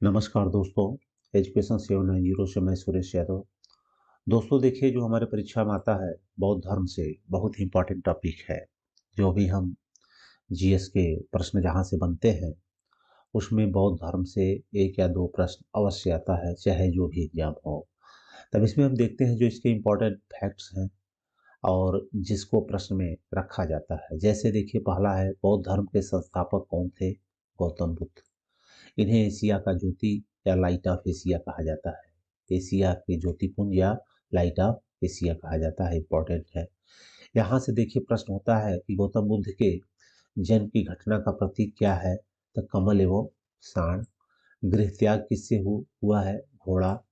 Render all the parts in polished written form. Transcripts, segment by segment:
नमस्कार दोस्तों, एजुकेशन 790 से मैं सुरेश यादव। दोस्तों देखिए, जो हमारे परीक्षा में आता है बौद्ध धर्म से बहुत ही इम्पोर्टेंट टॉपिक है। जो भी हम जीएस के प्रश्न जहाँ से बनते हैं उसमें बौद्ध धर्म से एक या दो प्रश्न अवश्य आता है, चाहे जो भी एग्जाम हो। तब इसमें हम देखते हैं जो इसके इम्पोर्टेंट फैक्ट्स हैं और जिसको प्रश्न में रखा जाता है। जैसे देखिए, पहला है बौद्ध धर्म के संस्थापक कौन थे? गौतम बुद्ध। इन्हें एशिया का ज्योति या लाइट ऑफ एशिया कहा जाता है। एशिया के ज्योतिपुंज या लाइट ऑफ एशिया कहा जाता है, इंपॉर्टेंट है। यहाँ से देखिए प्रश्न होता है कि गौतम बुद्ध के जन्म की घटना का प्रतीक क्या है? तो कमल एवं साण। गृह त्याग किससे हुआ है? घोड़ा।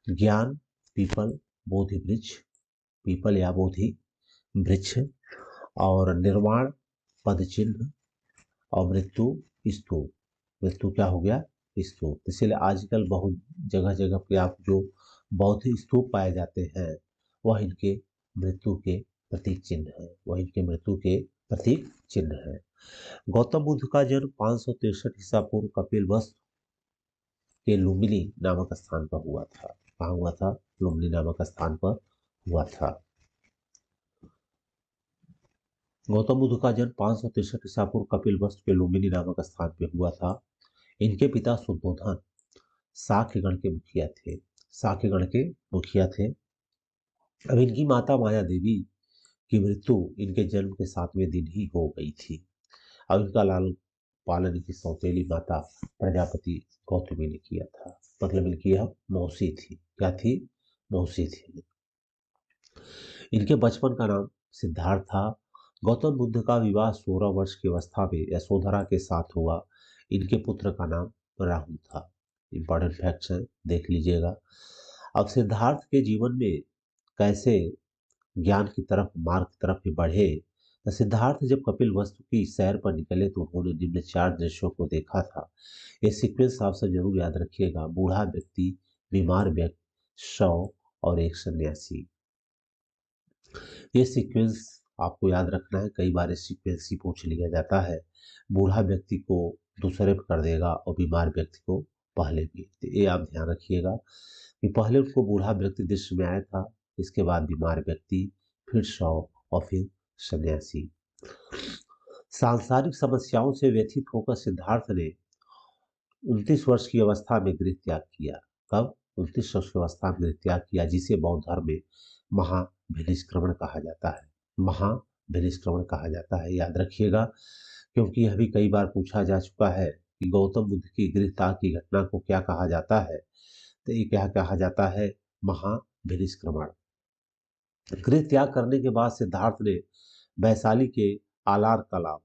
ज्ञान पीपल बोधि वृक्ष, पीपल या बोधि वृक्ष। और निर्वाण पद चिन्ह। और मृत्यु स्तूप। मृत्यु क्या हो गया? स्तूप। इसीलिए आजकल बहुत जगह जगह पे आप जो बौद्ध स्तूप पाए जाते हैं वह इनके मृत्यु के प्रतीक चिन्ह है, वह इनके मृत्यु के प्रतीक चिन्ह है। गौतम बुद्ध का जन्म 563 ईसा पूर्व कपिलवस्तु के लुम्बिनी नामक स्थान पर हुआ था। कहाँ हुआ था? लुम्बिनी नामक स्थान पर हुआ था। गौतम बुद्ध का जन्म 563 ईसा पूर्व कपिलवस्तु के लुम्बिनी नामक स्थान पर हुआ था। इनके पिता शुद्धोधन शाक्यगण के मुखिया थे। शाक्यगण के मुखिया थे। अब इनकी माता माया देवी की मृत्यु इनके जन्म के 7वें दिन ही हो गई थी। अब इनका लाल पालन की सौतेली माता प्रजापति गौतमी ने किया था। मतलब इनकी यह मौसी थी। क्या थी? मौसी थी। इनके बचपन का नाम सिद्धार्थ था। गौतम बुद्ध का विवाह 16 वर्ष की अवस्था में यशोधरा के साथ हुआ। इनके पुत्र का नाम राहुल था। इंपॉर्टेंट फैक्ट्स हैं, देख लीजिएगा। अब सिद्धार्थ के जीवन में कैसे ज्ञान की तरफ, मार्ग की तरफ ही बढ़े, तो सिद्धार्थ जब कपिल वस्तु की सैर पर निकले तो उन्होंने निम्न 4 दृश्यों को देखा था। ये सीक्वेंस आप सब जरूर याद रखिएगा। बूढ़ा व्यक्ति, बीमार व्यक्ति, शव और एक सन्यासी। ये सीक्वेंस आपको याद रखना है। कई बार इस सीक्वेंस ही पूछ लिया जाता है। बूढ़ा व्यक्ति को दूसरे पर कर देगा और बीमार व्यक्ति को पहले भी। तो ये आप ध्यान रखिएगा कि पहले उनको बूढ़ा व्यक्ति दृश्य में आया था, इसके बाद बीमार व्यक्ति, फिर शव और फिर सन्यासी। सांसारिक समस्याओं से व्यथित होकर सिद्धार्थ ने 29 वर्ष की अवस्था में गृह त्याग किया। कब? 29 वर्ष की अवस्था में गृह त्याग किया, जिसे बौद्ध धर्म में महाभिनिष्क्रमण कहा जाता है। महाभिनिष्क्रमण कहा जाता है, याद रखिएगा, क्योंकि यह भी कई बार पूछा जा चुका है कि गौतम बुद्ध की गृह त्याग की घटना को क्या कहा जाता है। तो ये क्या कहा जाता है? महाभिनिष्क्रमण। गृह त्याग करने के बाद सिद्धार्थ ने वैशाली के आलार कलाम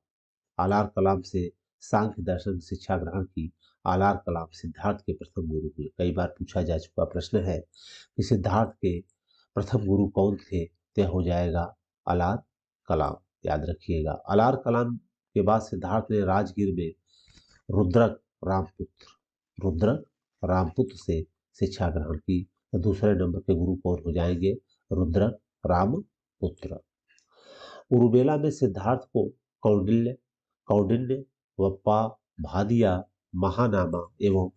आलार कलाम से सांख्य दर्शन की शिक्षा ग्रहण की। आलार कलाम सिद्धार्थ के प्रथम गुरु हुए। कई बार पूछा जा चुका प्रश्न है कि सिद्धार्थ के प्रथम गुरु कौन थे? तय हो जाएगा आलार कलाम, याद रखिएगा। आलार कलाम के बाद सिद्धार्थ ने राजगीर में रुद्रक रामपुत्र से शिक्षा ग्रहण की। तो दूसरे नंबर के गुरु कौन हो जाएंगे? रुद्रक रामपुत्र। उरुबेला में सिद्धार्थ को कौंडिन्य वप्पा, भादिया, महानामा एवं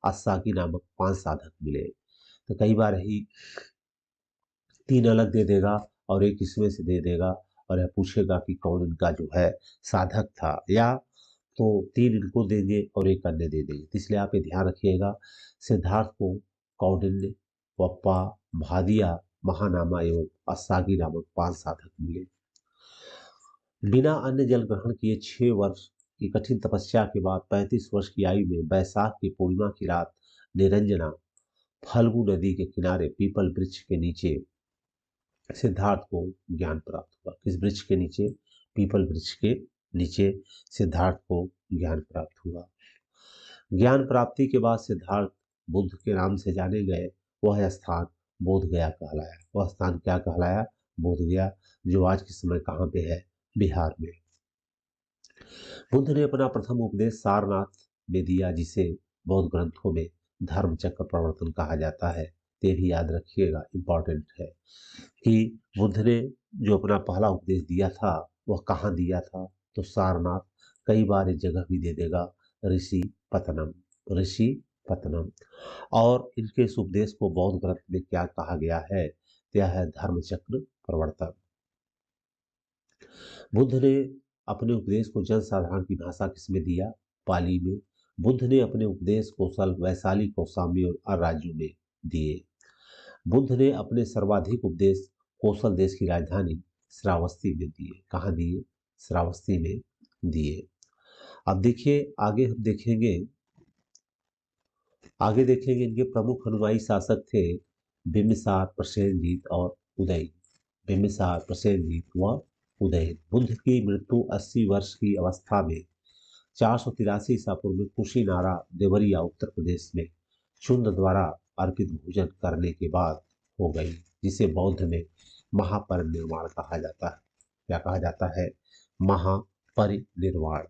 अस्साकी नामक 5 साधक मिले। तो कई बार ही 3 अलग दे देगा और एक इसमें से दे देगा और यह पूछेगा कि कौन इनका जो है साधक था, या तो 3 इनको देंगे और एक अन्य दे देंगे। तो इसलिए आप ये ध्यान रखिएगा, सिद्धार्थ को कौंडिन्य वप्पा, भादिया, महानामा एवं अस्सागी नामक 5 साधक मिले। बिना अन्न जल ग्रहण किए 6 वर्ष की कठिन तपस्या के बाद 35 वर्ष की आयु में बैसाख की पूर्णिमा की रात निरंजना फल्गु नदी के किनारे पीपल वृक्ष के नीचे सिद्धार्थ को ज्ञान प्राप्त हुआ। किस वृक्ष के नीचे? पीपल वृक्ष के नीचे सिद्धार्थ को ज्ञान प्राप्त हुआ। ज्ञान प्राप्ति के बाद सिद्धार्थ बुद्ध के नाम से जाने गए। वह स्थान बोध गया कहलाया। वह स्थान क्या कहलाया? बोध गया, जो आज के समय कहाँ पे है? बिहार में। बुद्ध ने अपना प्रथम उपदेश सारनाथ में दिया, जिसे बौद्ध ग्रंथों में धर्म चक्र प्रवर्तन कहा जाता है। ते भी याद रखिएगा, इंपॉर्टेंट है कि बुद्ध ने जो अपना पहला उपदेश दिया था वह कहाँ दिया था? तो सारनाथ। कई बार इस जगह भी दे देगा ऋषि पतनम। ऋषि पतनम। और इनके इस उपदेश को बौद्ध ग्रंथ में क्या कहा गया है? यह है धर्म चक्र प्रवर्तन। बुद्ध ने अपने उपदेश को जन साधारण की भाषा किसमें दिया? पाली में। बुद्ध ने अपने उपदेश कौशल वैशाली, कौशाम्बी और राज्यों में दिए। बुद्ध ने अपने सर्वाधिक उपदेश कौशल देश की राजधानी श्रावस्ती में दिए। कहाँ दिए? श्रावस्ती में दिए। अब देखिए आगे देखेंगे इनके प्रमुख अनुयायी शासक थे बिम्बिसार, प्रसेनजीत और उदयन। बिम्बिसार, प्रसेनजीत व उदयन। बुद्ध की मृत्यु 80 वर्ष की अवस्था में 483 ईसा पूर्व में कुशीनारा, देवरिया, उत्तर प्रदेश में शुंग द्वारा अर्पित भोजन करने के बाद हो गई, जिसे बौद्ध में महापरिनिर्वाण कहा जाता है। क्या कहा जाता है? महापरिनिर्वाण।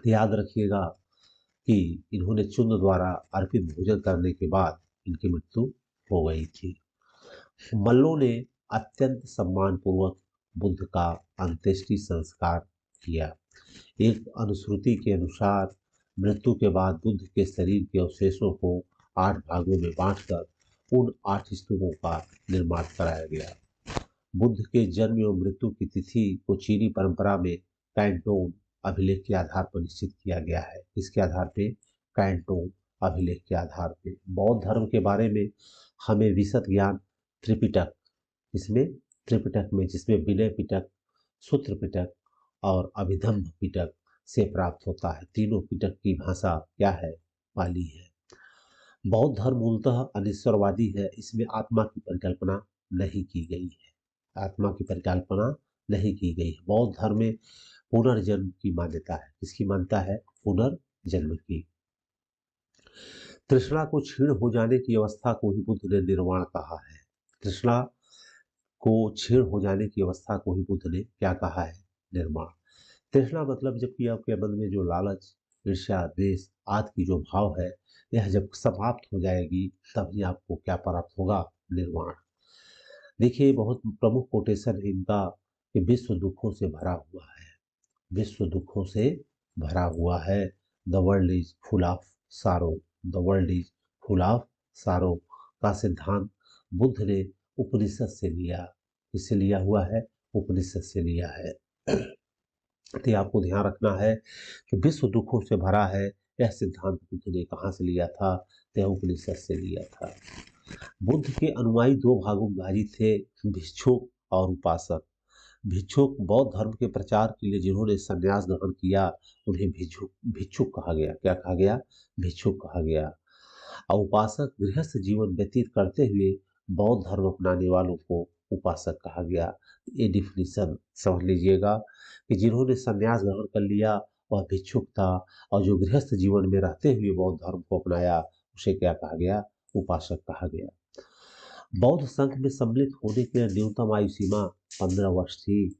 याद रखिएगा कि इन्होंने चुन द्वारा अर्पित भोजन करने के बाद इनकी मृत्यु हो गई थी। मल्लों ने अत्यंत सम्मानपूर्वक बुद्ध का अंत्येष्टि संस्कार किया। एक अनुश्रुति के अनुसार मृत्यु के बाद बुद्ध के शरीर के अवशेषों को 8 भागों में बांटकर उन 8 स्तूपों का निर्माण कराया गया। बुद्ध के जन्म एवं मृत्यु की तिथि को चीनी परंपरा में कैंटोन अभिलेख के आधार पर निश्चित किया गया है। इसके आधार पे? कैंटोन अभिलेख के आधार पे। बौद्ध धर्म के बारे में हमें विशद ज्ञान त्रिपिटक, इसमें त्रिपिटक में, जिसमें विनय पिटक, सूत्र पिटक और अभिधम्म पिटक से प्राप्त होता है। तीनों पिटक की भाषा क्या है? पाली है। बौद्ध धर्म मूलतः अनिश्वरवादी है। इसमें आत्मा की परिकल्पना नहीं की गई है। आत्मा की परिकल्पना नहीं की गई है। बौद्ध धर्म में पुनर्जन्म की मान्यता है। किसकी मान्यता है? पुनर्जन्म की। तृष्णा को क्षीण हो जाने की अवस्था को ही बुद्ध ने निर्वाण कहा है। तृष्णा को क्षीण हो जाने की अवस्था को ही बुद्ध ने क्या कहा है? निर्वाण। तृष्णा मतलब जबकि आपके मन में जो लालच, ईर्ष्या, द्वेष आदि की जो भाव है, यह जब समाप्त हो जाएगी तभी आपको क्या प्राप्त होगा? निर्वाण। देखिए बहुत प्रमुख कोटेशन है इनका कि विश्व दुखों से भरा हुआ है। विश्व दुखों से भरा हुआ है। The world is full of सारो। The world is full of सारो का सिद्धांत बुद्ध ने उपनिषद से लिया। इससे लिया हुआ है? उपनिषद से लिया है। तो आपको ध्यान रखना है कि विश्व दुखों से भरा है, यह सिद्धांत बुद्ध ने कहाँ से लिया था? यह उपनिषद से लिया था। बुद्ध के अनुयायी 2 भागों में विभाजित थे, भिक्षुक और उपासक। भिक्षुक बौद्ध धर्म के प्रचार के लिए जिन्होंने संन्यास ग्रहण किया उन्हें भिक्षुक कहा गया। क्या कहा गया? भिक्षुक कहा गया। और उपासक गृहस्थ जीवन व्यतीत करते हुए बौद्ध धर्म अपनाने वालों को उपासक कहा गया। ये डिफिनीशन समझ लीजिएगा कि जिन्होंने संन्यास ग्रहण कर लिया वह भिक्षुक था, और जो गृहस्थ जीवन में रहते हुए बौद्ध धर्म को अपनाया उसे क्या कहा गया? उपासक कहा गया। बौद्ध संघ में सम्मिलित होने के लिए न्यूनतम आयु सीमा 15 वर्ष थी।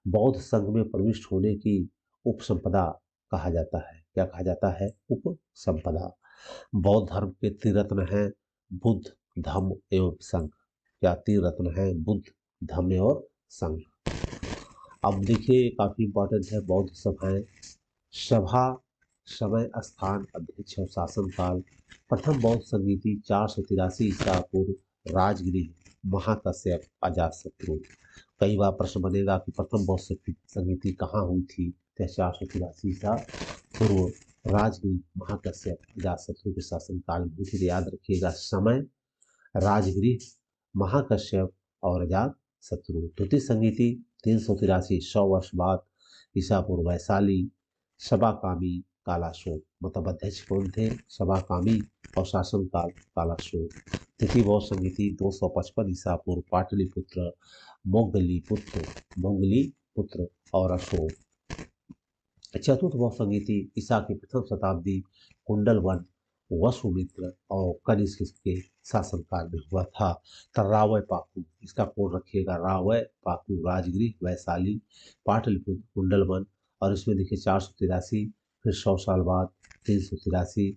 बौद्ध संघ में प्रविष्ट होने की उपसंपदा कहा जाता है। क्या कहा जाता है? उपसंपदा। बौद्ध धर्म के 3 रत्न हैं, बुद्ध, धम्म एवं संघ। क्या 3 रत्न हैं? बुद्ध, धम्म और संघ। अब देखिए काफी इंपॉर्टेंट है बौद्ध सभाएं। सभा, समय, स्थान, अध्यक्ष और शासन काल। प्रथम बौद्ध संगीति 483 ईसा पूर्व, राजगृह, महाकश्यप, अजातशत्रु। कई बार प्रश्न बनेगा कि प्रथम बौद्ध संगीति कहाँ हुई थी? 483 ईसा पूर्व, राजगृह, महाकश्यप, अजातशत्रु के शासन काल में हुई थी। याद रखिएगा समय, राजगृह, महाकश्यप और अजातशत्रु। द्वितीय संगीति 383 100 वर्ष बाद ईसा पूर्व, वैशाली, सभाकामी, कालाशोक। मतलब अध्यक्ष कौन थे? सभाकामी और शासनकाल कालाशोक। तृतीय बौद्ध संगीति 255 ईसा पूर्व, पाटलिपुत्र, मोगली पुत्र और अशोक। चतुर्थ बौद्ध संगीति ईसा की प्रथम शताब्दी, कुंडलवन, वसुमित्र और कनिष्क के शासनकाल में हुआ था। रावय पाकू, इसका कोड रखिएगा, रावय पाकू, राजगृह, वैशाली, पाटलिपुत्र, कुंडलवन। और इसमें देखिए 483, फिर 100 साल बाद 383,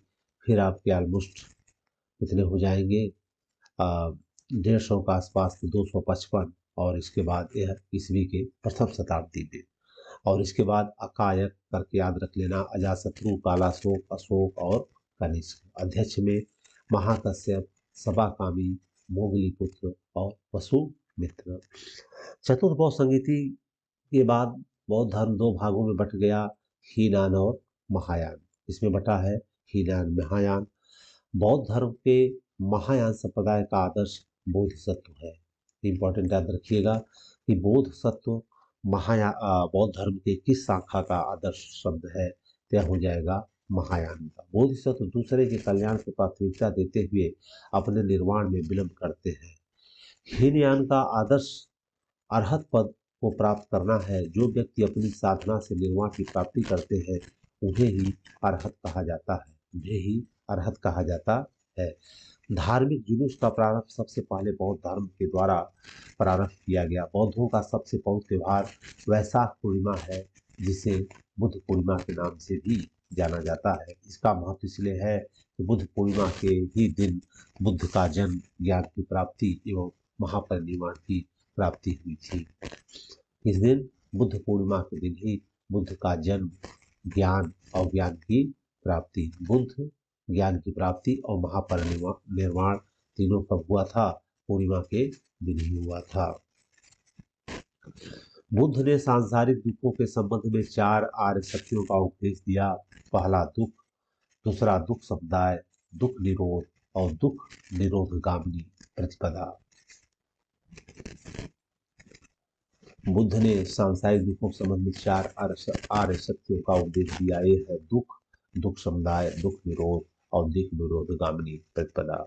फिर आपके ऑलमोस्ट कितने हो जाएंगे 150 का आसपास 255, और इसके बाद यह ईस्वी के प्रथम शताब्दी में। और इसके बाद अकायक करके याद रख लेना, अजातशत्रु, कालाशोक, अशोक और कनिष्क, अध्यक्ष में महाकश्यप, सभाकामी, मोगलीपुत्र और वसुमित्र। चतुर्थ बौद्ध संगीति के बाद बौद्ध धर्म दो भागों में बट गया, हीनान और महायान। इसमें बटा है हीनान महायान। बौद्ध धर्म के महायान संप्रदाय का आदर्श बोधिसत्व है। इंपॉर्टेंट याद रखिएगा कि बोधिसत्व बौद्ध धर्म के किस शाखा का आदर्श शब्द है, यह हो जाएगा महायान का। बोधिसत्व दूसरे के कल्याण को प्राथमिकता देते हुए अपने निर्वाण में विलंब करते हैं। हीनयान का आदर्श अरहत पद को प्राप्त करना है। जो व्यक्ति अपनी साधना से निर्वाण की प्राप्ति करते हैं उन्हें ही अरहत कहा जाता है, उन्हें ही अरहत कहा जाता है। धार्मिक जुलूस का प्रारंभ सबसे पहले बौद्ध धर्म के द्वारा प्रारंभ किया गया। बौद्धों का सबसे पवित्र त्योहार वैशाख पूर्णिमा है, जिसे बुद्ध पूर्णिमा के नाम से भी जाना जाता है। इसका महत्व इसलिए है कि बुद्ध पूर्णिमा के ही दिन बुद्ध का जन्म, ज्ञान की प्राप्ति एवं महापरिनिर्वाण की प्राप्ति हुई थी। इस दिन बुद्ध पूर्णिमा के दिन ही बुद्ध का जन्म, ज्ञान और ज्ञान की प्राप्ति, बुद्ध ज्ञान की प्राप्ति और महापरिनिर्वाण तीनों कब हुआ था? पूर्णिमा के दिन ही हुआ था। बुद्ध ने सांसारिक दुखों के संबंध में 4 आर्य सत्यों का उपदेश दिया। पहला दुख, दूसरा दुख समुदाय, दुख निरोध और दुख निरोधगामिनी प्रतिपदा। बुद्ध ने सांसारिक दुखों के संबंध में 4 आर्य सत्यों का उपदेश दिया। ये है दुख, दुख समुदाय, दुख निरोध और दुख निरोधगामिनी प्रतिपदा।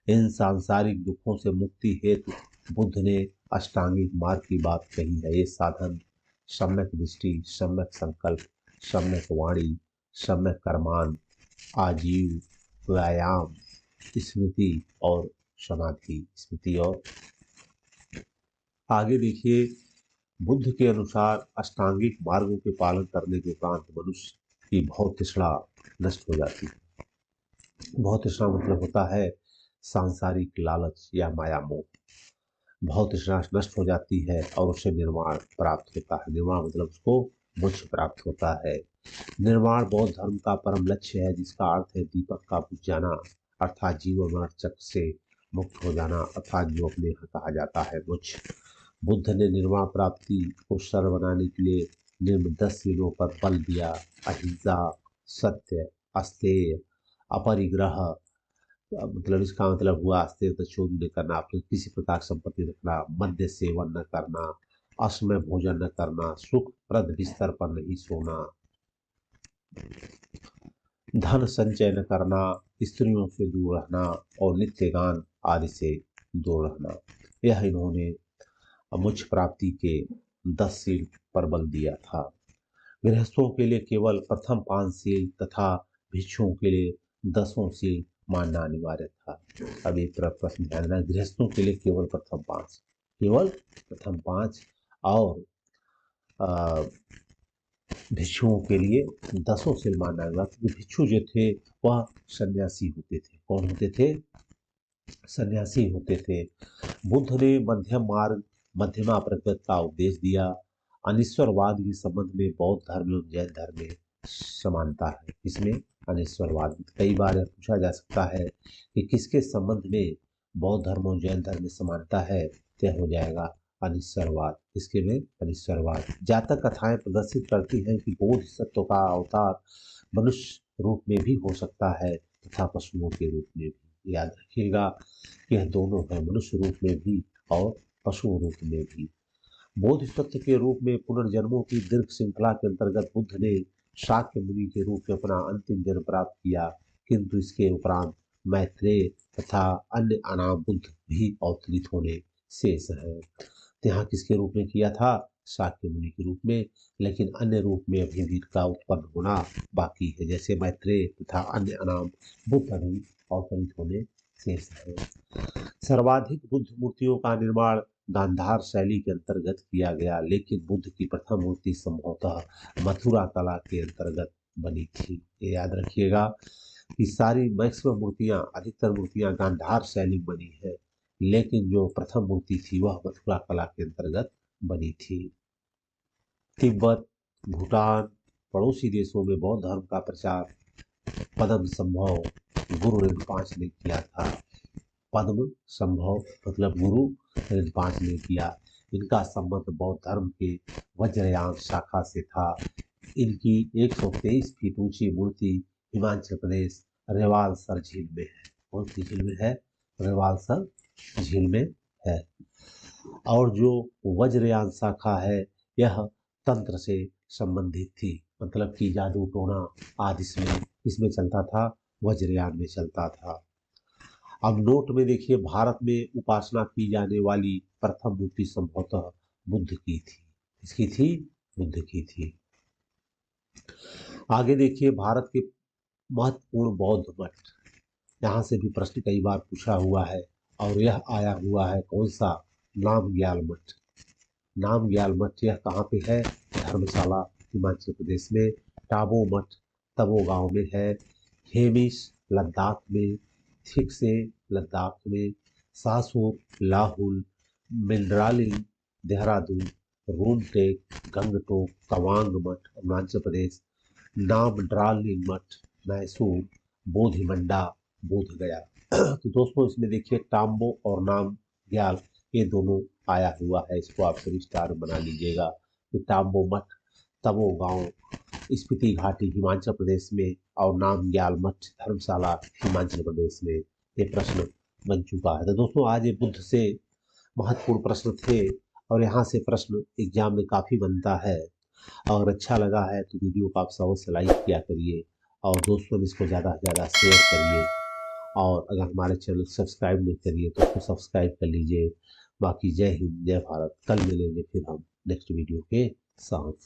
इन सांसारिक दुखों से मुक्ति हेतु बुद्ध ने अष्टांगिक मार्ग की बात कही है। ये साधन सम्यक दृष्टि, सम्यक संकल्प, सम्यक वाणी, सम्यक कर्मान, आजीव, व्यायाम, स्मृति और समाधि। स्मृति और आगे देखिए, बुद्ध के अनुसार अष्टांगिक मार्गों के पालन करने के उपरांत मनुष्य की भौतिक तृष्णा नष्ट हो जाती है। भौतिक तृष्णा मतलब होता है सांसारिक लालच या माया मोह। भौतिक तृष्णा नष्ट हो जाती है और उसे निर्वाण प्राप्त होता है। निर्वाण मतलब उसको मोक्ष प्राप्त होता है। निर्वाण बौद्ध धर्म का परम लक्ष्य है, जिसका अर्थ है दीपक का बुझ जाना, अर्थात जीवन मरण चक्र से मुक्त हो जाना, अर्थात जो अपने यहाँ कहा जाता है मोक्ष। बुद्ध ने निर्वाण प्राप्ति को सरल बनाने के लिए निम्न 10 सीलों पर बल दिया। अहिंसा, सत्य, अस्तेय, अपरिग्रह, मतलब इसका मतलब हुआ अस्तेय तो चोरी न करना, अपने किसी प्रकार संपत्ति रखना, मद्य सेवन न करना, असमय भोजन न करना, सुखप्रद बिस्तर पर नहीं सोना, धन संचय न करना, स्त्रियों से दूर रहना और नित्य गान आदि से दूर रहना। यह इन्होंने मोक्ष प्राप्ति के 10 सील पर बल दिया था। गृहस्थों के लिए केवल प्रथम 5 सील तथा भिक्षुओं के लिए 10 सील मानना अनिवार्य था। अब एक प्रश्न ध्यान देना, गृहस्थों के लिए केवल प्रथम 5, केवल प्रथम 5 और भिक्षुओं के लिए 10 सील मानना अनिवार्य। क्योंकि भिक्षु जो थे वह सन्यासी होते थे। कौन होते थे? सन्यासी होते थे। बुद्ध ने मध्यम मार्ग, मध्यमा प्रकृति का उपदेश दिया। अनिश्वरवाद के संबंध में बौद्ध धर्म एवं जैन धर्म में समानता है। इसमें अनिश्वरवाद, कई बार यह पूछा जा सकता है कि किसके संबंध में बौद्ध धर्म और जैन धर्म में समानता है, यह हो जाएगा अनिश्वरवाद। इसके में अनिश्वरवाद। जातक कथाएं प्रदर्शित करती हैं कि बोधिसत्व का अवतार मनुष्य रूप में भी हो सकता है तथा पशुओं के रूप में भी। याद रखिएगा कि यह दोनों है, मनुष्य रूप में भी और पशु रूप में भी। बोधिसत्व के रूप में पुनर्जन्मों की दीर्घ श्रृंखला के अंतर्गत बुद्ध ने शाक्य मुनि के रूप में अपना अंतिम जन्म प्राप्त किया, किंतु इसके उपरांत मैत्रेय तथा अन्य अनाम बुद्ध भी अवतरित होने शेष है। यहाँ किसके रूप में किया था? शाक्य मुनि के रूप में, लेकिन अन्य रूप में अभी भी का उत्पन्न होना बाकी है। जैसे मैत्रेय तथा अन्य अनाम बुद्ध अभी अवतरित होने शेष है। सर्वाधिक बुद्ध मूर्तियों का निर्माण गांधार शैली के अंतर्गत किया गया, लेकिन बुद्ध की प्रथम मूर्ति संभवतः मथुरा कला के अंतर्गत बनी थी। ये याद रखिएगा कि सारी मैक्सिमम मूर्तियां, अधिकतर मूर्तियां गांधार शैली बनी है, लेकिन जो प्रथम मूर्ति थी वह मथुरा कला के अंतर्गत बनी थी। तिब्बत, भूटान, पड़ोसी देशों में बौद्ध धर्म का प्रचार पद्म संभव गुरु ऋण 5 ने किया था। पद्म संभव मतलब गुरु ऋण 5 ने किया। इनका संबंध बौद्ध धर्म के वज्रयान शाखा से था। इनकी 123 फीट ऊंची मूर्ति हिमाचल प्रदेश रेवालसर झील में है। कौन सी झील में है? रेवालसर झील में है। और जो वज्रयान शाखा है यह तंत्र से संबंधित थी, मतलब कि जादू टोना आदि इसमें चलता था, वज्रयान में चलता था। अब नोट में देखिए, भारत में उपासना की जाने वाली प्रथम मूर्ति संभवतः बुद्ध की थी। इसकी थी? बुद्ध की थी। आगे देखिए, भारत के महत्वपूर्ण बौद्ध मठ, यहाँ से भी प्रश्न कई बार पूछा हुआ है और यह आया हुआ है कौन सा? नामग्याल मठ। नामग्याल मठ यह कहाँ पे है? धर्मशाला हिमाचल प्रदेश में। टाबो मठ तबो गांव में है। हेमिस लद्दाख में। थिकसे लद्दाख में। सासुर लाहुल मिंडरालिंग देहरादून। रूमटेक गंगटोक तवांग मठ अरुणाचल प्रदेश। नामड्रालिंग मठ मैसूर। बोधिमंडा बोधगया। तो दोस्तों इसमें देखिए टाम्बो और नामग्याल ये दोनों आया हुआ है, इसको आप सभी स्टार बना लीजिएगा। कि टाम्बो मठ तबो गांव स्पीति घाटी हिमाचल प्रदेश में और नामग्याल मठ धर्मशाला हिमाचल प्रदेश में। ये प्रश्न बन चुका है। तो दोस्तों आज ये बुद्ध से महत्वपूर्ण प्रश्न थे और यहाँ से प्रश्न एग्जाम में काफ़ी बनता है। और अच्छा लगा है तो वीडियो को आप सबसे लाइक किया करिए और दोस्तों में इसको ज़्यादा से ज़्यादा शेयर करिए। और अगर हमारे चैनल सब्सक्राइब नहीं करिए तो उसको सब्सक्राइब कर लीजिए। बाकी जय हिंद जय भारत। कल मिलेंगे फिर हम नेक्स्ट वीडियो के साथ।